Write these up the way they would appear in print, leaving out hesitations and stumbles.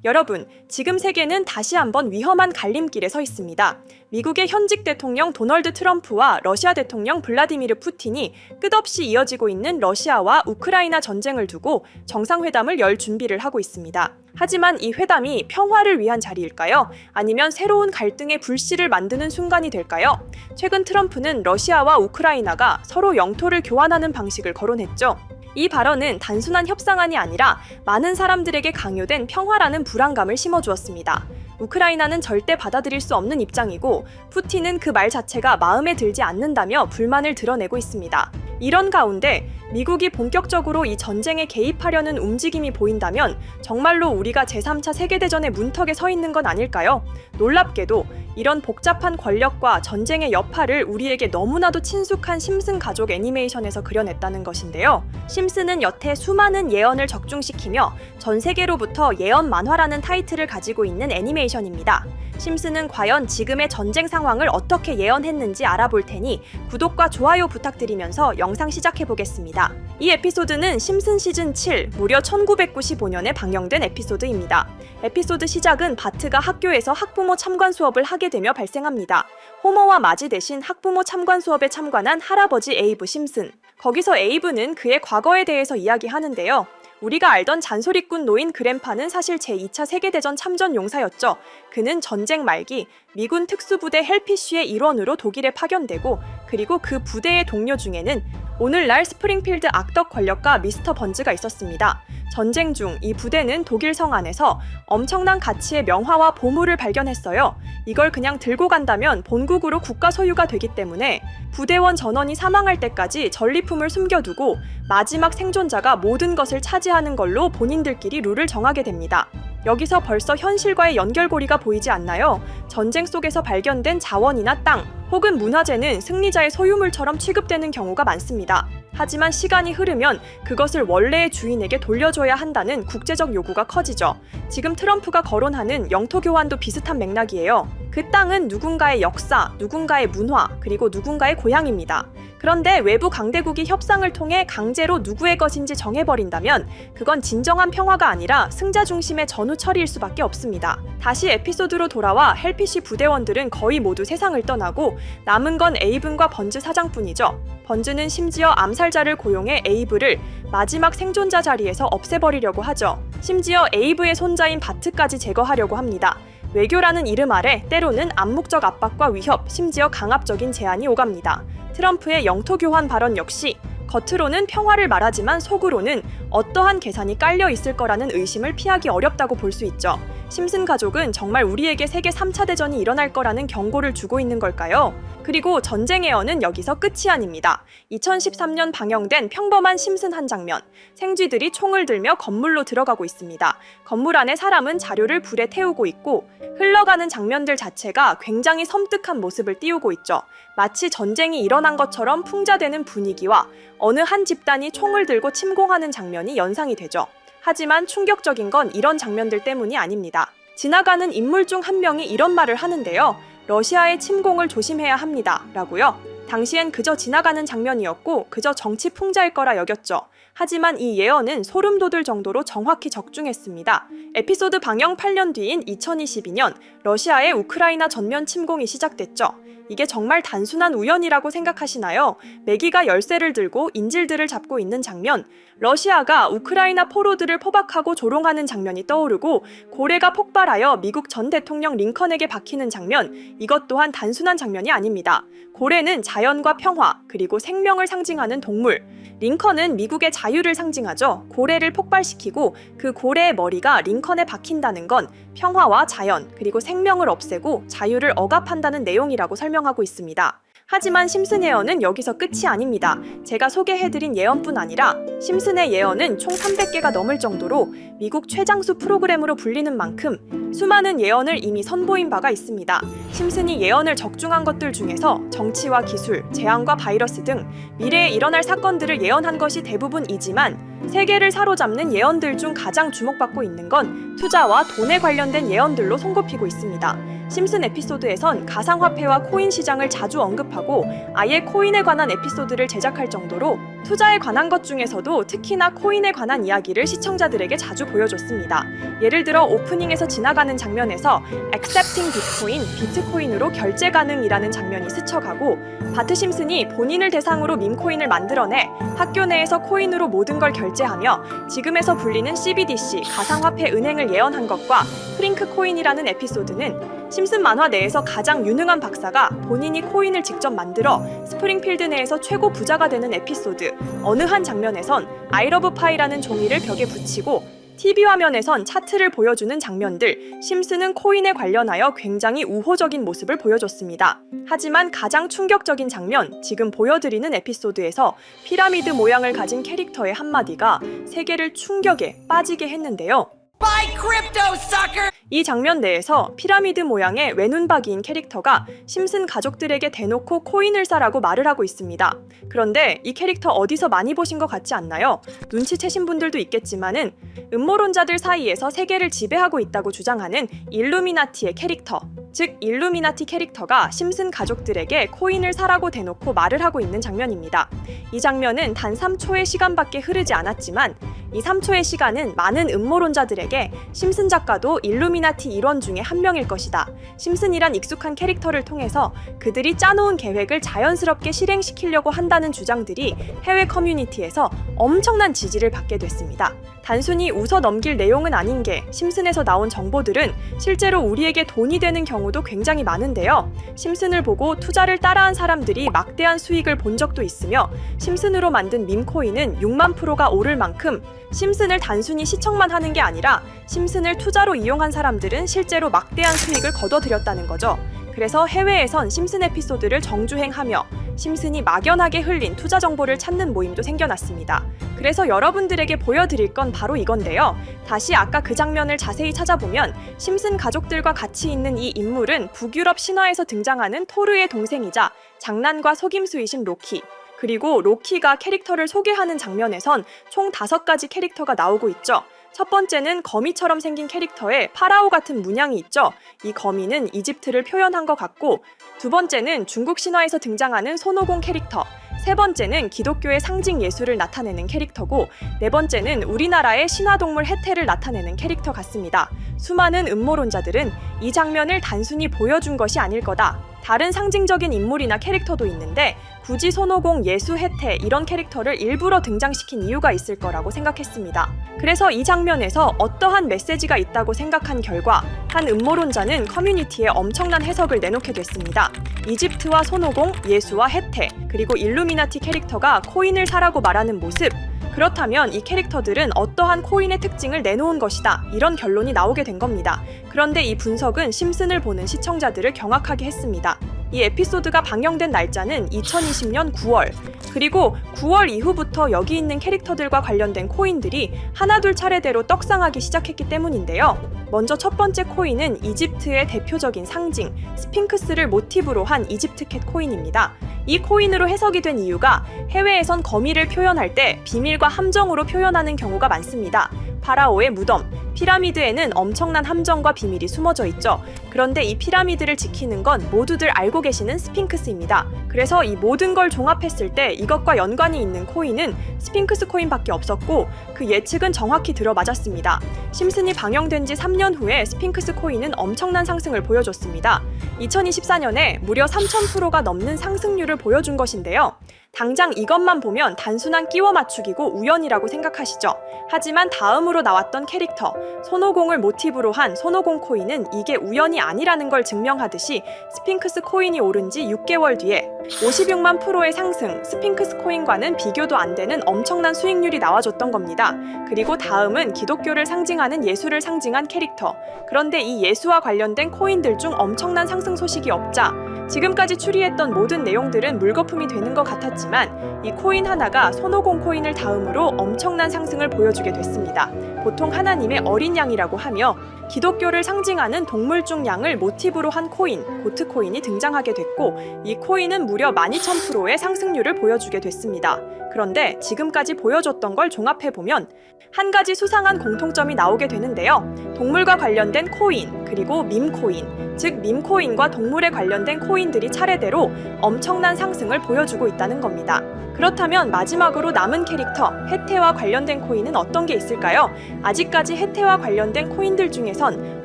여러분, 지금 세계는 다시 한번 위험한 갈림길에 서 있습니다. 미국의 현직 대통령 도널드 트럼프와 러시아 대통령 블라디미르 푸틴이 끝없이 이어지고 있는 러시아와 우크라이나 전쟁을 두고 정상회담을 열 준비를 하고 있습니다. 하지만 이 회담이 평화를 위한 자리일까요? 아니면 새로운 갈등의 불씨를 만드는 순간이 될까요? 최근 트럼프는 러시아와 우크라이나가 서로 영토를 교환하는 방식을 거론했죠. 이 발언은 단순한 협상안이 아니라 많은 사람들에게 강요된 평화라는 불안감을 심어주었습니다. 우크라이나는 절대 받아들일 수 없는 입장이고 푸틴은 그 말 자체가 마음에 들지 않는다며 불만을 드러내고 있습니다. 이런 가운데 미국이 본격적으로 이 전쟁에 개입하려는 움직임이 보인다면 정말로 우리가 제3차 세계대전의 문턱에 서 있는 건 아닐까요? 놀랍게도 이런 복잡한 권력과 전쟁의 여파를 우리에게 너무나도 친숙한 심슨 가족 애니메이션에서 그려냈다는 것인데요. 심슨은 여태 수많은 예언을 적중시키며 전 세계로부터 예언 만화라는 타이틀을 가지고 있는 애니메이션입니다. 심슨은 과연 지금의 전쟁 상황을 어떻게 예언했는지 알아볼 테니 구독과 좋아요 부탁드리면서 영상 시작해보겠습니다. 이 에피소드는 심슨 시즌 7, 무려 1995년에 방영된 에피소드입니다. 에피소드 시작은 바트가 학교에서 학부모 참관 수업을 하게 되며 발생합니다. 호머와 마지 대신 학부모 참관 수업에 참관한 할아버지 에이브 심슨. 거기서 에이브는 그의 과거에 대해서 이야기하는데요. 우리가 알던 잔소리꾼 노인 그랜파는 사실 제2차 세계대전 참전 용사였죠. 그는 전쟁 말기 미군 특수부대 헬피쉬의 일원으로 독일에 파견되고 그리고 그 부대의 동료 중에는 오늘날 스프링필드 악덕 권력가 미스터 번즈가 있었습니다. 전쟁 중 이 부대는 독일 성 안에서 엄청난 가치의 명화와 보물을 발견했어요. 이걸 그냥 들고 간다면 본국으로 국가 소유가 되기 때문에 부대원 전원이 사망할 때까지 전리품을 숨겨두고 마지막 생존자가 모든 것을 차지하는 걸로 본인들끼리 룰을 정하게 됩니다. 여기서 벌써 현실과의 연결고리가 보이지 않나요? 전쟁 속에서 발견된 자원이나 땅 혹은 문화재는 승리자의 소유물처럼 취급되는 경우가 많습니다. 하지만 시간이 흐르면 그것을 원래의 주인에게 돌려줘야 한다는 국제적 요구가 커지죠. 지금 트럼프가 거론하는 영토 교환도 비슷한 맥락이에요. 그 땅은 누군가의 역사, 누군가의 문화, 그리고 누군가의 고향입니다. 그런데 외부 강대국이 협상을 통해 강제로 누구의 것인지 정해버린다면 그건 진정한 평화가 아니라 승자 중심의 전후 처리일 수밖에 없습니다. 다시 에피소드로 돌아와 헬피쉬 부대원들은 거의 모두 세상을 떠나고 남은 건 에이븐과 번즈 사장뿐이죠. 번즈는 심지어 암살자를 고용해 에이브를 마지막 생존자 자리에서 없애버리려고 하죠. 심지어 에이브의 손자인 바트까지 제거하려고 합니다. 외교라는 이름 아래 때로는 암묵적 압박과 위협, 심지어 강압적인 제안이 오갑니다. 트럼프의 영토 교환 발언 역시 겉으로는 평화를 말하지만 속으로는 어떠한 계산이 깔려 있을 거라는 의심을 피하기 어렵다고 볼 수 있죠. 심슨 가족은 정말 우리에게 세계 3차 대전이 일어날 거라는 경고를 주고 있는 걸까요? 그리고 전쟁의 언은 여기서 끝이 아닙니다. 2013년 방영된 평범한 심슨 한 장면. 생쥐들이 총을 들며 건물로 들어가고 있습니다. 건물 안에 사람은 자료를 불에 태우고 있고 흘러가는 장면들 자체가 굉장히 섬뜩한 모습을 띄우고 있죠. 마치 전쟁이 일어난 것처럼 풍자되는 분위기와 어느 한 집단이 총을 들고 침공하는 장면이 연상이 되죠. 하지만 충격적인 건 이런 장면들 때문이 아닙니다. 지나가는 인물 중 한 명이 이런 말을 하는데요. 러시아의 침공을 조심해야 합니다. 라고요. 당시엔 그저 지나가는 장면이었고 그저 정치 풍자일 거라 여겼죠. 하지만 이 예언은 소름 돋을 정도로 정확히 적중했습니다. 에피소드 방영 8년 뒤인 2022년 러시아의 우크라이나 전면 침공이 시작됐죠. 이게 정말 단순한 우연이라고 생각하시나요? 매기가 열쇠를 들고 인질들을 잡고 있는 장면, 러시아가 우크라이나 포로들을 포박하고 조롱하는 장면이 떠오르고 고래가 폭발하여 미국 전 대통령 링컨에게 박히는 장면, 이것 또한 단순한 장면이 아닙니다. 고래는 자연과 평화, 그리고 생명을 상징하는 동물. 링컨은 미국의 자유를 상징하죠. 고래를 폭발시키고 그 고래의 머리가 링컨에 박힌다는 건 평화와 자연, 그리고 생명을 없애고 자유를 억압한다는 내용이라고 설명하고 있습니다. 하지만 심슨 예언은 여기서 끝이 아닙니다. 제가 소개해드린 예언뿐 아니라 심슨의 예언은 총 300개가 넘을 정도로 미국 최장수 프로그램으로 불리는 만큼 수많은 예언을 이미 선보인 바가 있습니다. 심슨이 예언을 적중한 것들 중에서 정치와 기술, 재앙과 바이러스 등 미래에 일어날 사건들을 예언한 것이 대부분이지만 세계를 사로잡는 예언들 중 가장 주목받고 있는 건 투자와 돈에 관련된 예언들로 손꼽히고 있습니다. 심슨 에피소드에선 가상화폐와 코인 시장을 자주 언급하고 아예 코인에 관한 에피소드를 제작할 정도로 투자에 관한 것 중에서도 특히나 코인에 관한 이야기를 시청자들에게 자주 보여줬습니다. 예를 들어 오프닝에서 지나가는 장면에서 Accepting Bitcoin, 비트코인으로 결제 가능이라는 장면이 스쳐가고 바트 심슨이 본인을 대상으로 밈코인을 만들어내 학교 내에서 코인으로 모든 걸 결제하며 지금에서 불리는 CBDC, 가상화폐 은행을 예언한 것과 프링크 코인이라는 에피소드는 심슨 만화 내에서 가장 유능한 박사가 본인이 코인을 직접 만들어 스프링필드 내에서 최고 부자가 되는 에피소드, 어느 한 장면에선 I love pie라는 종이를 벽에 붙이고 TV 화면에선 차트를 보여주는 장면들, 심슨은 코인에 관련하여 굉장히 우호적인 모습을 보여줬습니다. 하지만 가장 충격적인 장면, 지금 보여드리는 에피소드에서 피라미드 모양을 가진 캐릭터의 한마디가 세계를 충격에 빠지게 했는데요. Buy crypto, sucker! 이 장면 내에서 피라미드 모양의 외눈박이인 캐릭터가 심슨 가족들에게 대놓고 코인을 사라고 말을 하고 있습니다. 그런데 이 캐릭터 어디서 많이 보신 것 같지 않나요? 눈치채신 분들도 있겠지만은 음모론자들 사이에서 세계를 지배하고 있다고 주장하는 일루미나티의 캐릭터, 즉 일루미나티 캐릭터가 심슨 가족들에게 코인을 사라고 대놓고 말을 하고 있는 장면입니다. 이 장면은 단 3초의 시간밖에 흐르지 않았지만 이 3초의 시간은 많은 음모론자들에게 심슨 작가도 일루미나티 일원 중에 한 명일 것이다. 심슨이란 익숙한 캐릭터를 통해서 그들이 짜놓은 계획을 자연스럽게 실행시키려고 한다는 주장들이 해외 커뮤니티에서 엄청난 지지를 받게 됐습니다. 단순히 웃어 넘길 내용은 아닌 게 심슨에서 나온 정보들은 실제로 우리에게 돈이 되는 경우도 굉장히 많은데요. 심슨을 보고 투자를 따라한 사람들이 막대한 수익을 본 적도 있으며 심슨으로 만든 밈코인은 6만 프로가 오를 만큼 심슨을 단순히 시청만 하는 게 아니라 심슨을 투자로 이용한 사람들은 실제로 막대한 수익을 거둬들였다는 거죠. 그래서 해외에선 심슨 에피소드를 정주행하며 심슨이 막연하게 흘린 투자 정보를 찾는 모임도 생겨났습니다. 그래서 여러분들에게 보여드릴 건 바로 이건데요. 다시 아까 그 장면을 자세히 찾아보면 심슨 가족들과 같이 있는 이 인물은 북유럽 신화에서 등장하는 토르의 동생이자 장난과 속임수이신 로키, 그리고 로키가 캐릭터를 소개하는 장면에선 총 5가지 캐릭터가 나오고 있죠. 첫 번째는 거미처럼 생긴 캐릭터에 파라오 같은 문양이 있죠. 이 거미는 이집트를 표현한 것 같고, 두 번째는 중국 신화에서 등장하는 손오공 캐릭터, 세 번째는 기독교의 상징 예수를 나타내는 캐릭터고, 네 번째는 우리나라의 신화동물 해태를 나타내는 캐릭터 같습니다. 수많은 음모론자들은 이 장면을 단순히 보여준 것이 아닐 거다. 다른 상징적인 인물이나 캐릭터도 있는데 굳이 손오공, 예수, 해태 이런 캐릭터를 일부러 등장시킨 이유가 있을 거라고 생각했습니다. 그래서 이 장면에서 어떠한 메시지가 있다고 생각한 결과 한 음모론자는 커뮤니티에 엄청난 해석을 내놓게 됐습니다. 이집트와 손오공, 예수와 해태, 그리고 일루미나티 캐릭터가 코인을 사라고 말하는 모습, 그렇다면 이 캐릭터들은 어떠한 코인의 특징을 내놓은 것이다, 이런 결론이 나오게 된 겁니다. 그런데 이 분석은 심슨을 보는 시청자들을 경악하게 했습니다. 이 에피소드가 방영된 날짜는 2020년 9월, 그리고 9월 이후부터 여기 있는 캐릭터들과 관련된 코인들이 하나둘 차례대로 떡상하기 시작했기 때문인데요. 먼저 첫 번째 코인은 이집트의 대표적인 상징, 스핑크스를 모티브로 한 이집트캣 코인입니다. 이 코인으로 해석이 된 이유가 해외에선 거미를 표현할 때 비밀과 함정으로 표현하는 경우가 많습니다. 파라오의 무덤, 피라미드에는 엄청난 함정과 비밀이 숨어져 있죠. 그런데 이 피라미드를 지키는 건 모두들 알고 계시는 스핑크스입니다. 그래서 이 모든 걸 종합했을 때 이것과 연관이 있는 코인은 스핑크스 코인밖에 없었고 그 예측은 정확히 들어맞았습니다. 심슨이 방영된 지 3년 후에 스핑크스 코인은 엄청난 상승을 보여줬습니다. 2024년에 무려 3000%가 넘는 상승률을 보여준 것인데요. 당장 이것만 보면 단순한 끼워 맞추기고 우연이라고 생각하시죠? 하지만 다음으로 나왔던 캐릭터, 손오공을 모티브로 한 손오공 코인은 이게 우연이 아니라는 걸 증명하듯이 스핑크스 코인이 오른 지 6개월 뒤에 56만 프로의 상승, 스핑크스 코인과는 비교도 안 되는 엄청난 수익률이 나와줬던 겁니다. 그리고 다음은 기독교를 상징하는 예수를 상징한 캐릭터. 그런데 이 예수와 관련된 코인들 중 엄청난 상승 소식이 없자 지금까지 추리했던 모든 내용들은 물거품이 되는 것 같았지만 이 코인 하나가 손오공 코인을 다음으로 엄청난 상승을 보여주게 됐습니다. 보통 하나님의 어린 양이라고 하며 기독교를 상징하는 동물중 양을 모티브로 한 코인, 고트 코인이 등장하게 됐고 이 코인은 무려 12,000%의 상승률을 보여주게 됐습니다. 그런데 지금까지 보여줬던 걸 종합해보면 한 가지 수상한 공통점이 나오게 되는데요. 동물과 관련된 코인, 그리고 밈코인, 즉 밈코인과 동물에 관련된 코인들이 차례대로 엄청난 상승을 보여주고 있다는 겁니다. 그렇다면 마지막으로 남은 캐릭터 해태와 관련된 코인은 어떤 게 있을까요? 아직까지 해태와 관련된 코인들 중에선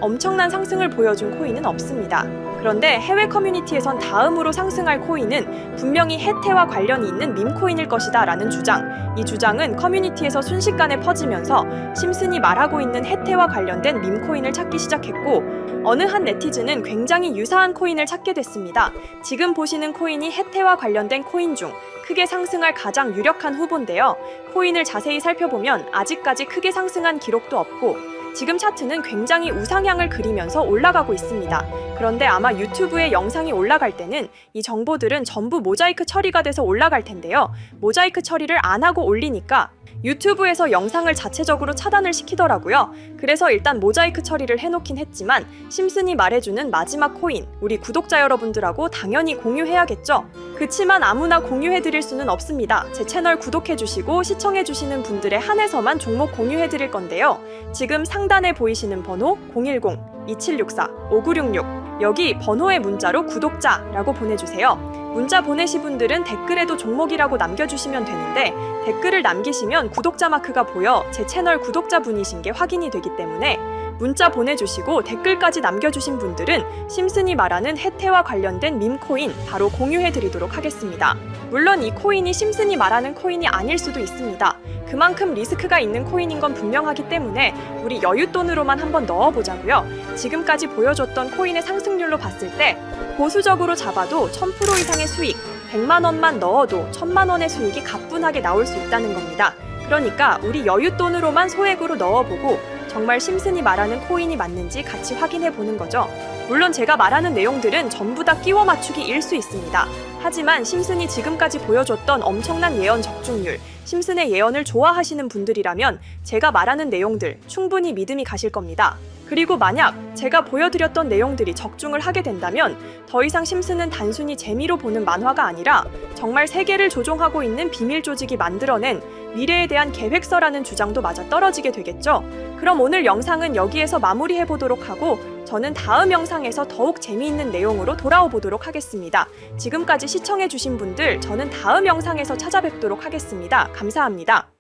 엄청난 상승을 보여준 코인은 없습니다. 그런데 해외 커뮤니티에선 다음으로 상승할 코인은 분명히 해태와 관련이 있는 밈코인일 것이다 라는 주장. 이 주장은 커뮤니티에서 순식간에 퍼지면서 심슨이 말하고 있는 해태와 관련된 밈코인을 찾기 시작했고 어느 한 네티즌은 굉장히 유사한 코인을 찾게 됐습니다. 지금 보시는 코인이 해태와 관련된 코인 중 크게 상승할 가장 유력한 후보인데요. 코인을 자세히 살펴보면 아직까지 크게 상승한 기록도 없고 지금 차트는 굉장히 우상향을 그리면서 올라가고 있습니다. 그런데 아마 유튜브에 영상이 올라갈 때는 이 정보들은 전부 모자이크 처리가 돼서 올라갈 텐데요. 모자이크 처리를 안 하고 올리니까 유튜브에서 영상을 자체적으로 차단을 시키더라고요. 그래서 일단 모자이크 처리를 해놓긴 했지만 심슨이 말해주는 마지막 코인, 우리 구독자 여러분들하고 당연히 공유해야겠죠? 그치만 아무나 공유해드릴 수는 없습니다. 제 채널 구독해주시고 시청해주시는 분들에 한해서만 종목 공유해드릴 건데요. 지금 상단에 보이시는 번호 010-2764-5966 여기 번호의 문자로 구독자라고 보내주세요. 문자 보내신 분들은 댓글에도 종목이라고 남겨주시면 되는데 댓글을 남기시면 구독자 마크가 보여 제 채널 구독자분이신 게 확인이 되기 때문에 문자 보내주시고 댓글까지 남겨주신 분들은 심슨이 말하는 해태와 관련된 밈코인 바로 공유해드리도록 하겠습니다. 물론 이 코인이 심슨이 말하는 코인이 아닐 수도 있습니다. 그만큼 리스크가 있는 코인인 건 분명하기 때문에 우리 여윳돈으로만 한번 넣어보자고요. 지금까지 보여줬던 코인의 상승률로 봤을 때 보수적으로 잡아도 1000% 이상의 수익, 100만 원만 넣어도 1000만 원의 수익이 가뿐하게 나올 수 있다는 겁니다. 그러니까 우리 여윳돈으로만 소액으로 넣어보고 정말 심슨이 말하는 코인이 맞는지 같이 확인해 보는 거죠. 물론 제가 말하는 내용들은 전부 다 끼워 맞추기일 수 있습니다. 하지만 심슨이 지금까지 보여줬던 엄청난 예언 적중률, 심슨의 예언을 좋아하시는 분들이라면 제가 말하는 내용들 충분히 믿음이 가실 겁니다. 그리고 만약 제가 보여드렸던 내용들이 적중을 하게 된다면 더 이상 심슨은 단순히 재미로 보는 만화가 아니라 정말 세계를 조종하고 있는 비밀 조직이 만들어낸 미래에 대한 계획서라는 주장도 맞아떨어지게 되겠죠. 그럼 오늘 영상은 여기에서 마무리해보도록 하고 저는 다음 영상에서 더욱 재미있는 내용으로 돌아오도록 하겠습니다. 지금까지 시청해주신 분들 저는 다음 영상에서 찾아뵙도록 하겠습니다. 감사합니다.